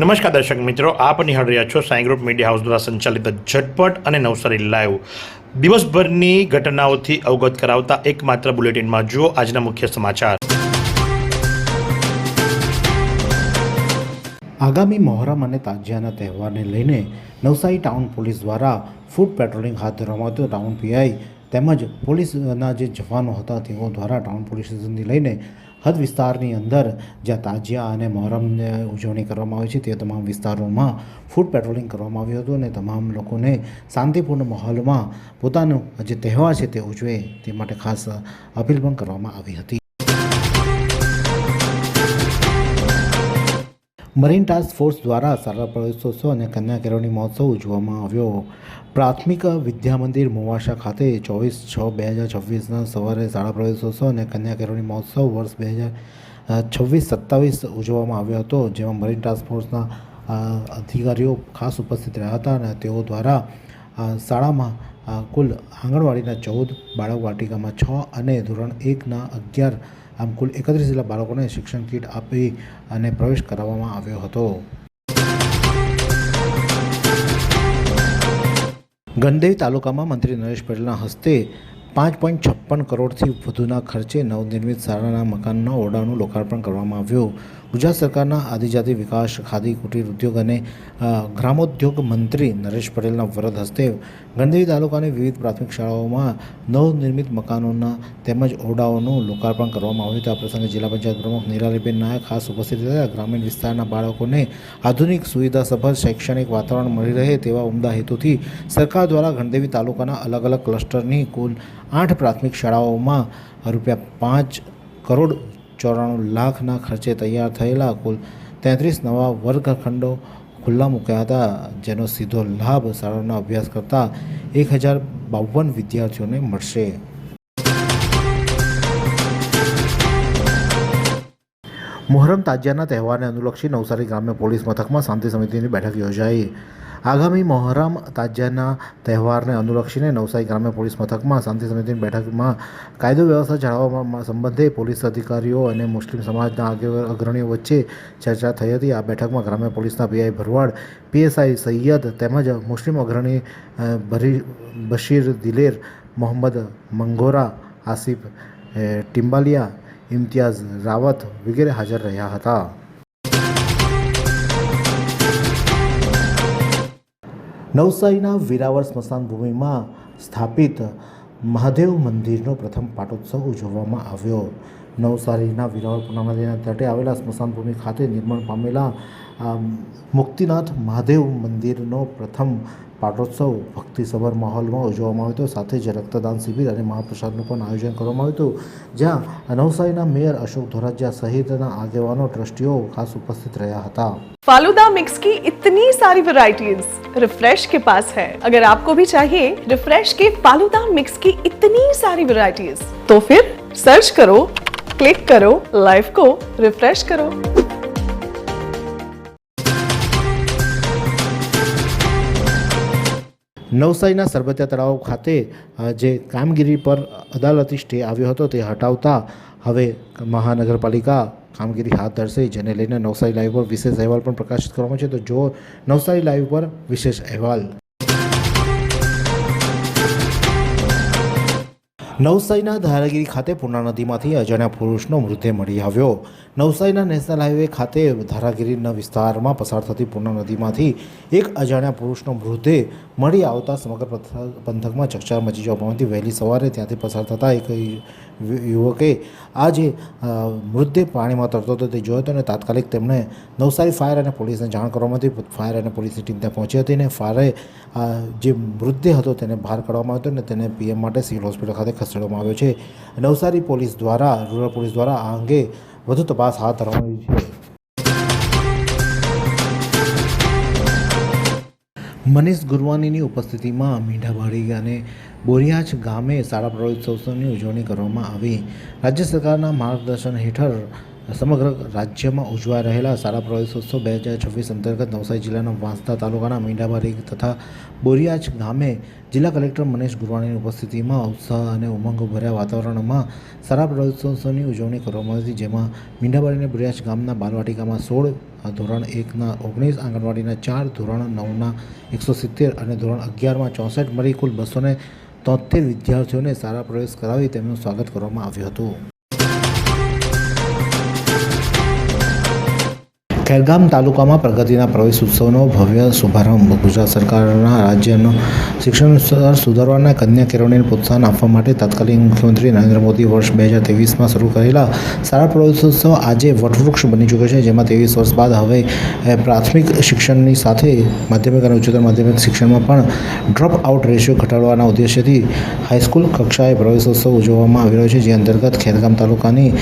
નમસ્કાર દર્શક મિત્રો, આપ નિહાળી રહ્યા છો સાઈ ગ્રુપ મીડિયા હાઉસ દ્વારા સંચાલિત ઝટપટ અને નવસારી લાઈવ દિવસભરની ઘટનાઓથી અવગત કરાવતા એકમાત્ર બુલેટિનમાં જુઓ આજના મુખ્ય સમાચાર। આગામી મહોરમ અને તાજિયાના તહેવારને લઈને નવસારી ટાઉન પોલીસ દ્વારા ફૂડ પેટ્રોલિંગ હાથ ધરવામાં આવ્યું। ટાઉન પીઆઈ તેમજ પોલીસના જે જવાનો હતા તેઓ દ્વારા ટાઉન પોલીસ સ્ટેશનથી લઈને હદ વિસ્તારની અંદર જ્યાં તાજિયા અને મહોરમને ઉજવણી કરવામાં આવે છે તે તમામ વિસ્તારોમાં ફૂડ પેટ્રોલિંગ કરવામાં આવ્યું હતું અને તમામ લોકોને શાંતિપૂર્ણ માહોલમાં પોતાનો જે તહેવાર છે તે ઉજવે તે માટે ખાસ અપીલ પણ કરવામાં આવી હતી। મરીન ટાસ્ક ફોર્સ દ્વારા શાળા પ્રવેશોત્સવ અને કન્યા કેળવણી મહોત્સવ ઉજવવામાં આવ્યો। પ્રાથમિક વિદ્યા મંદિર મોવાસા ખાતે 24/6/2026ના સવારે શાળા પ્રવેશોત્સવ અને કન્યા કેળવણી મહોત્સવ વર્ષ 2026-27 ઉજવવામાં આવ્યો હતો, જેમાં મરીન ટાસ્ક ફોર્સના અધિકારીઓ ખાસ ઉપસ્થિત રહ્યા હતા અને તેઓ દ્વારા શાળામાં કુલ આંગણવાડીના 14, બાળક વાટિકામાં 6 અને ધોરણ 1ના 11 આમ કુલ 31 જેટલા બાળકોને શિક્ષણ કીટ આપી અને પ્રવેશ કરાવવામાં આવ્યો હતો। ગણદેવી તાલુકામાં મંત્રી નરેશ પટેલના હસ્તે 5.56 કરોડથી વધુના ખર્ચે નવનિર્મિત શાળાના મકાનના ઓરડાનું લોકાર્પણ કરવામાં આવ્યું। ગુજરાત સરકારના આદિજાતિ વિકાસ, ખાદી, કુટીર ઉદ્યોગ અને ગ્રામોદ્યોગ મંત્રી નરેશ પટેલના વરદ હસ્તે ગણદેવી તાલુકાની વિવિધ પ્રાથમિક શાળાઓમાં નવનિર્મિત મકાનોના તેમજ ઓરડાઓનું લોકાર્પણ કરવામાં આવ્યું હતું। આ પ્રસંગે જિલ્લા પંચાયત પ્રમુખ નિરાલીબેન નાયક ખાસ ઉપસ્થિત રહ્યા। ગ્રામીણ વિસ્તારના બાળકોને આધુનિક સુવિધાસભર શૈક્ષણિક વાતાવરણ મળી રહે તેવા ઉમદા હેતુથી સરકાર દ્વારા ગણદેવી તાલુકાના અલગ અલગ ક્લસ્ટરની કુલ 8 પ્રાથમિક શાળાઓમાં ₹5.94 ખર્ચે તૈયાર થયેલા કુલ 33 નવા વર્ગખંડો ખુલ્લા મૂક્યા હતા, જેનો સીધો લાભ શાળાનો અભ્યાસ કરતા 1052 વિદ્યાર્થીઓને મળશે। મુહર્રમ તાજિયાના તહેવારને અનુલક્ષી નવસારી ગ્રામ્ય પોલીસ મથકમાં શાંતિ સમિતિની બેઠક યોજાઈ। આગામી મહોરમ તાજિયાના તહેવારને અનુલક્ષીને નવસારી ગ્રામ્ય પોલીસ મથકમાં શાંતિ સમિતિની બેઠકમાં કાયદો વ્યવસ્થા જાળવવા સંબંધે પોલીસ અધિકારીઓ અને મુસ્લિમ સમાજના અગ્રણીઓ વચ્ચે ચર્ચા થઈ હતી। આ બેઠકમાં ગ્રામ્ય પોલીસના પીઆઈ ભરવાડ, પીએસઆઈ સૈયદ તેમજ મુસ્લિમ અગ્રણી બશીર દિલેર, મોહમ્મદ મંગોરા, આસિફ ટિમ્બાલિયા, ઇમ્તિયાઝ રાવત વગેરે હાજર રહ્યા હતા। નવસારીના વેરાવળ સ્મશાન ભૂમિમાં સ્થાપિત મહાદેવ મંદિરનો પ્રથમ પાટોત્સવ ઉજવવામાં આવ્યો। નવસારીના વેરાવળ પૂર્ણા નદીના તટે આવેલા સ્મશાન ભૂમિ ખાતે નિર્માણ પામેલા મુક્તિનાથ મહાદેવ મંદિરનો પ્રથમ પાટોત્સવ ભક્તિસભર માહોલમાં ઉજવવામાં આવ્યો હતો। સાથે જ રક્તદાન શિબિર અને મહાપ્રસાદનું પણ આયોજન કરવામાં આવ્યું હતું, જ્યાં નવસારીના મેયર અશોક ધોરાજીયા સહિતના આગેવાનો, ટ્રસ્ટીઓ ખાસ ઉપસ્થિત રહ્યા હતા। फालूदा मिक्स की इतनी सारी वैरायटीज रिफ्रेश के पास है। अगर आपको भी चाहिए रिफ्रेश के फालूदा मिक्स की इतनी सारी वैरायटीज, तो फिर सर्च करो, क्लिक करो, लाइफ को रिफ्रेश करो। નવસારીના સરબતિયા તળાવ ખાતે જે કામગીરી પર અદાલતી સ્ટે આવ્યો હતો તે હટાવતા હવે મહાનગરપાલિકા કામગીરી હાથ ધરશે, જેને લઈને નવસારી લાઈવ પર વિશેષ અહેવાલ પણ પ્રકાશિત કરવામાં છે। તો જો નવસારી લાઈવ પર વિશેષ અહેવાલ। નવસારીના ધારાગીરી ખાતે પૂર્ણા નદીમાંથી અજાણ્યા પુરુષનો મૃતદેહ મળી આવ્યો। નવસારીના નેશનલ હાઈવે ખાતે ધારાગીરીના વિસ્તારમાં પસાર થતી પૂર્ણા નદીમાંથી એક અજાણ્યા પુરુષનો મૃતદેહ મળી આવતા સમગ્ર પંથકમાં ચકચાર મચી જવા પામી। વહેલી સવારે ત્યાંથી પસાર થતા એક યુવકે આ જે મૃતદેહ પાણીમાં તરતો હતો તે જોયો હતો અને તાત્કાલિક તેમણે નવસારી ફાયર અને પોલીસને જાણ કરવામાં હતી। ફાયર અને પોલીસની ટીમ ત્યાં પહોંચી હતી અને ફાયરે જે મૃતદેહ હતો તેને બહાર કાઢવામાં આવ્યો હતો અને તેને પીએમ માટે સિવિલ હોસ્પિટલ ખાતે ખસેડવામાં આવ્યો છે। નવસારી પોલીસ દ્વારા, રૂરલ પોલીસ દ્વારા આ અંગે વધુ તપાસ હાથ ધરવામાં આવી છે। મનીષ ગુરવાનીની ઉપસ્થિતિમાં મીંઢાવાડી અને બોરિયાજ ગામે શાળા પ્રવેશોત્સવની ઉજવણી કરવામાં આવી। રાજ્ય સરકારના માર્ગદર્શન હેઠળ સમગ્ર રાજ્યમાં ઉજવાઈ રહેલા શાળા પ્રવેશોત્સવ 2026 અંતર્ગત નવસારી જિલ્લાના વાંસદા તાલુકાના મીંડાબારી તથા બોરિયાજ ગામે જિલ્લા કલેક્ટર મનીષ ગુરવાણીની ઉપસ્થિતિમાં ઉત્સાહ અને ઉમંગભર્યા વાતાવરણમાં શાળા પ્રવેશોત્સવની ઉજવણી કરવામાં આવી હતી, જેમાં મીંડાબારી અને બોરિયાજ ગામના બાલવાટિકામાં 16, ધોરણ 1ના 19, આંગણવાડીના 4, ધોરણ 9ના 170 અને ધોરણ 11માં 64 મળી કુલ 273 વિદ્યાર્થીઓને શાળા પ્રવેશ કરાવી તેમનું સ્વાગત કરવામાં આવ્યું હતું. ખેરગામ તાલુકામાં પ્રગતિના પ્રવેશ ઉત્સવનો ભવ્ય શુભારંભ. ગુજરાત સરકારના રાજ્યનું શિક્ષણ સ્તર સુધારવાના કન્યા કેળવણીને પ્રોત્સાહન આપવા માટે તાત્કાલિક મુખ્યમંત્રી નરેન્દ્ર મોદી વર્ષ 2023માં શરૂ કરેલા શાળા પ્રવેશોત્સવ આજે વટવૃક્ષ બની ચૂક્યો છે, જેમાં 23 વર્ષ બાદ હવે પ્રાથમિક શિક્ષણની સાથે માધ્યમિક અને ઉચ્ચતર માધ્યમિક શિક્ષણમાં પણ ડ્રોપ આઉટ રેશિયો ઘટાડવાના ઉદ્દેશ્યથી હાઈસ્કૂલ કક્ષાએ પ્રવેશોત્સવ ઉજવવામાં આવી રહ્યો છે, જે અંતર્ગત ખેરગામ તાલુકાની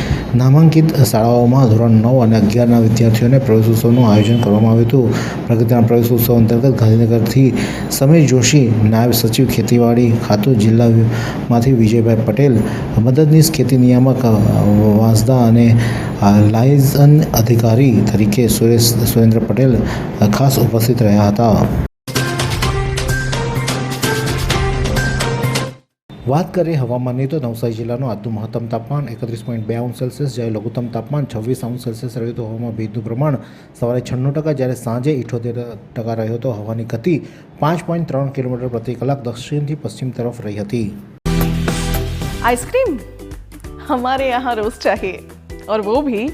નામાંકિત શાળાઓમાં ધોરણ 9 અને 11ના વિદ્યાર્થીઓને પ્રવેશોત્સવનું આયોજન કરવામાં આવ્યું હતું. પ્રગતિના પ્રવેશોત્સવ અંતર્ગત ગાંધીનગરથી સમીર જોશી, નાયબ સચિવ ખેતીવાડી ખાતું, જિલ્લામાંથી વિજયભાઈ પટેલ, મદદનીશ ખેતી નિયામક વાંસદા અને લાયઝન અધિકારી તરીકે સુરેન્દ્ર પટેલ ખાસ ઉપસ્થિત રહ્યા હતા. વાત કરીએ હવામાનની તો નવસારી જિલ્લાનું આજનું મહત્તમ તાપમાન 31.2°C, જ્યારે લઘુત્તમ તાપમાન 26°C રહ્યું હતું. હવામાં ભેજનું પ્રમાણ સવારે 96%, જ્યારે સાંજે 78% રહ્યો હતો. હવાની ગતિ 5.3 કિલોમીટર પ્રતિ કલાક દક્ષિણથી પશ્ચિમ તરફ રહી હતી. आइसक्रीम हमारे यहाँ रोज चाहिए, और वो भी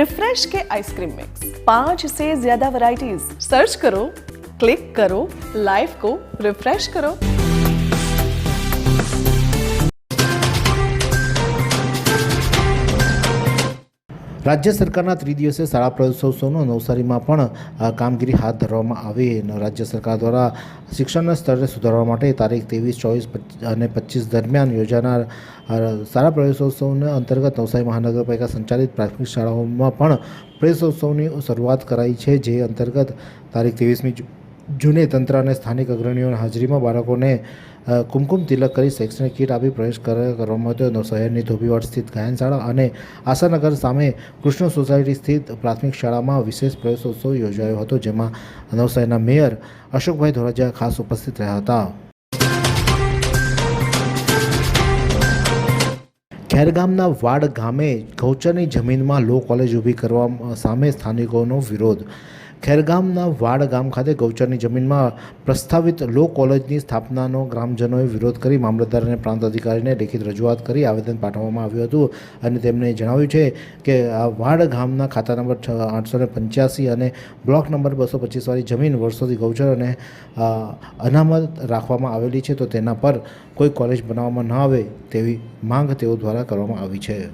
रिफ्रेश के आइसक्रीम मिक्स. 5 से ज्यादा वैरायटीज. सर्च करो, क्लिक करो, लाइफ को रिफ्रेश करो. રાજ્ય સરકારના ત્રિદિવસીય શાળા પ્રવેશોત્સવનો નવસારીમાં પણ કામગીરી હાથ ધરવામાં આવી. રાજ્ય સરકાર દ્વારા શિક્ષણના સ્તરને સુધારવા માટે તારીખ 23, 24 અને 25 દરમિયાન યોજાનાર શાળા પ્રવેશોત્સવના અંતર્ગત નવસારી મહાનગરપાલિકા સંચાલિત પ્રાથમિક શાળાઓમાં પણ પ્રવેશોત્સવની શરૂઆત કરાઈ છે, જે અંતર્ગત તારીખ 23મી જૂને તંત્ર અને સ્થાનિક અગ્રણીઓની હાજરીમાં બાળકોને કુમકુમ તિલક કરી શૈક્ષણિક કીટ આપી પ્રવેશ કરવામાં આવ્યો. શહેરની ધોબીવાડ સ્થિત ગાયન શાળા અને આશાનગર સામે કૃષ્ણ સોસાયટી સ્થિત પ્રાથમિક શાળામાં વિશેષ પ્રવેશોત્સવ યોજાયો હતો, જેમાં નવસારીના મેયર અશોકભાઈ ધોળાજીયા ખાસ ઉપસ્થિત રહ્યા હતા. ખેરગામના વાડ ગામે ગૌચરની જમીનમાં લો કોલેજ ઊભી કરવા સામે સ્થાનિકોનો વિરોધ. ખેરગામના વાડ ગામ ખાતે ગૌચરની જમીનમાં પ્રસ્તાવિત લો કોલેજની સ્થાપનાનો ગ્રામજનોએ વિરોધ કરી મામલતદાર અને પ્રાંત અધિકારીને લેખિત રજૂઆત કરી આવેદન પાઠવવામાં આવ્યું હતું, અને તેમણે જણાવ્યું છે કે આ વાડ ગામના ખાતા નંબર 885 અને બ્લોક નંબર 225 વાળી જમીન વર્ષોથી ગૌચર અને અનામત રાખવામાં આવેલી છે, તો તેના પર કોઈ કોલેજ બનાવવામાં ન આવે તેવી માંગ તેઓ દ્વારા કરવામાં આવી છે.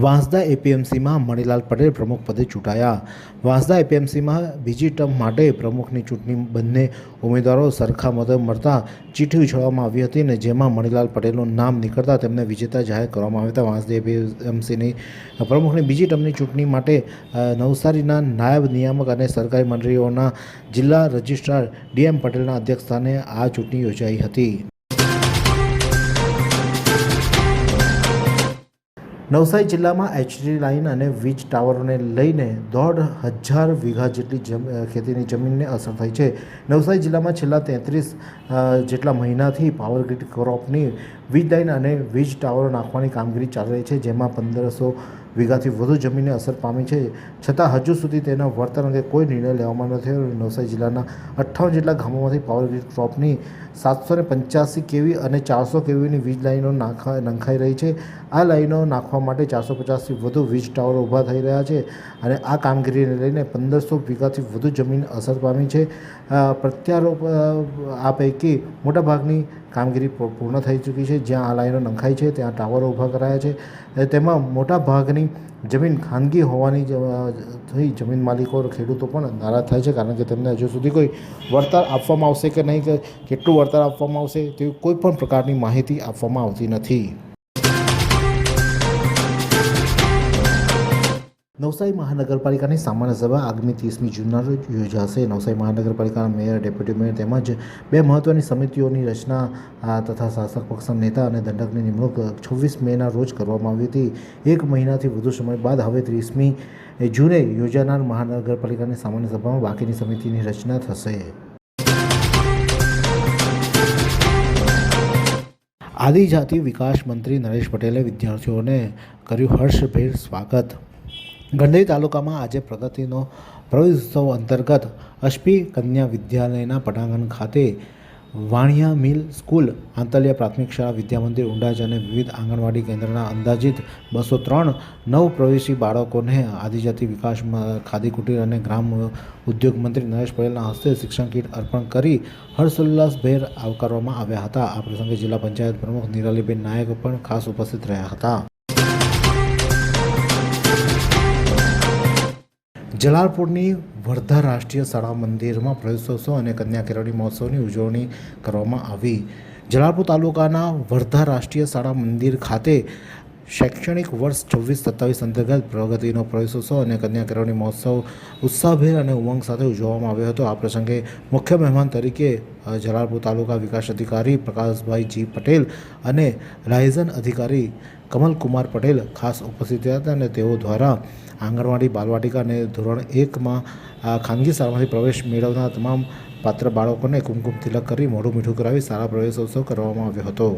વાંસદા એપીએમસીમાં મણિલાલ પટેલ પ્રમુખ પદે ચૂંટાયા. વાંસદા એપીએમસીમાં બીજી ટર્મ માટે પ્રમુખની ચૂંટણી બંને ઉમેદવારો સરખા મતો મળતા ચીઠી ઉછાળવામાં આવી હતી, અને જેમાં મણિલાલ પટેલનું નામ નીકળતા તેમને વિજેતા જાહેર કરવામાં આવ્યા હતા. વાંસદા એપીએમસીની પ્રમુખની બીજી ટર્મની ચૂંટણી માટે નવસારીના નાયબ નિયામક અને સરકારી મંડળીઓના જિલ્લા રજિસ્ટ્રાર ડીએમ પટેલના અધ્યક્ષસ્થાને આ ચૂંટણી યોજાઈ હતી. નવસારી જિલ્લામાં એચડી લાઇન અને વીજ ટાવરોને લઈને 1,500 વીઘા જેટલી ખેતીની જમીનને અસર થઈ છે. નવસારી જિલ્લામાં છેલ્લા 33 જેટલા મહિનાથી પાવર ગ્રીડ ક્રોપની વીજ લાઇન અને વીજ ટાવરો નાખવાની કામગીરી ચાલી રહી છે, જેમાં 1,500 વીઘાથી વધુ જમીનને અસર પામી છે, છતાં હજુ સુધી તેના વળતર અંગે કોઈ નિર્ણય લેવામાં નથી આવ્યો. નવસારી જિલ્લાના 58 જેટલા ગામોમાંથી પાવર ગ્રીડ ક્રોપની 785 કેવી અને 400 કેવીની વીજ લાઇનો નંખાઈ રહી છે. આ લાઇનો નાખવા માટે 450થી વધુ વીજ ટાવરો ઊભા થઈ રહ્યા છે, અને આ કામગીરીને લઈને 1,500 વીઘાથી વધુ જમીન અસર પામી છે. પ્રત્યારોપ આ પૈકી મોટાભાગની કામગીરી પૂર્ણ થઈ ચૂકી છે. જ્યાં આ લાઇનો નંખાઈ છે ત્યાં ટાવરો ઊભા કરાયા છે. તેમાં મોટાભાગની જમીન ખાનગી હોવાની જમીન માલિકો ખેડૂતો પણ નારાજ થાય છે, કારણ કે તેમને હજુ સુધી કોઈ વળતર આપવામાં આવશે કે નહીં, કે કેટલું વળતર આપવામાં આવશે તેવી કોઈ પણ પ્રકારની માહિતી આપવામાં આવતી નથી. નવસારી મહાનગરપાલિકાની સામાન્ય સભા આગામી 30મી જૂનના રોજ યોજાશે. નવસારી મહાનગરપાલિકાના મેયર, ડેપ્યુટી મેયર તેમજ બે મહત્વની સમિતિઓની રચના તથા શાસક પક્ષના નેતા અને દંડકની નિમણૂક 26 મેના રોજ કરવામાં આવી હતી. એક મહિનાથી વધુ સમય બાદ હવે 30મી જૂને યોજાનાર મહાનગરપાલિકાની સામાન્ય સભામાં બાકીની સમિતિની રચના થશે. આદિજાતિ વિકાસ મંત્રી નરેશ પટેલે વિદ્યાર્થીઓને કર્યું હર્ષભેર સ્વાગત. ગંડેરી તાલુકામાં આજે પ્રગતિનો પ્રવેશોત્સવ અંતર્ગત અશ્પી કન્યા વિદ્યાલયના પટાંગણ ખાતે વાણિયા મિલ સ્કૂલ, આંતલિયા પ્રાથમિક શાળા, વિદ્યામંદિર ઉંડાજ અને વિવિધ આંગણવાડી કેન્દ્રના અંદાજિત 203 નવ પ્રવેશી બાળકોને આદિજાતિ વિકાસ, ખાદી કુટીર અને ગ્રામ ઉદ્યોગ મંત્રી નરેશ પટેલના હસ્તે શિક્ષણ કીટ અર્પણ કરી હર્ષોલ્લાસભેર આવકારવામાં આવ્યા હતા. આ પ્રસંગે જિલ્લા પંચાયત પ્રમુખ નિરાલીબેન નાયક પણ ખાસ ઉપસ્થિત રહ્યા હતા. જલાલપુરની વર્ધા રાષ્ટ્રીય શાળા મંદિરમાં પ્રવેશોત્સવ અને કન્યા કેળવણી મહોત્સવની ઉજવણી કરવામાં આવી. જલાલપુર તાલુકાના વર્ધા રાષ્ટ્રીય શાળા મંદિર ખાતે શૈક્ષણિક વર્ષ 24-27 અંતર્ગત પ્રગતિનો પ્રવેશોત્સવ અને કન્યા કેળવણી મહોત્સવ ઉત્સાહભેર અને ઉમંગ સાથે ઉજવવામાં આવ્યો હતો. આ પ્રસંગે મુખ્ય મહેમાન તરીકે જલાલપુર તાલુકા વિકાસ અધિકારી પ્રકાશભાઈ જી પટેલ અને લાયઝન અધિકારી કમલકુમાર પટેલ ખાસ ઉપસ્થિત હતા અને તેઓ દ્વારા આંગણવાડી, બાલવાટિકા અને ધોરણ 1માં ખાનગી શાળામાંથી પ્રવેશ મેળવનાર તમામ પાત્ર બાળકોને કુમકુમ તિલક કરી મોઢું મીઠું કરાવી શાળા પ્રવેશોત્સવ કરવામાં આવ્યો હતો.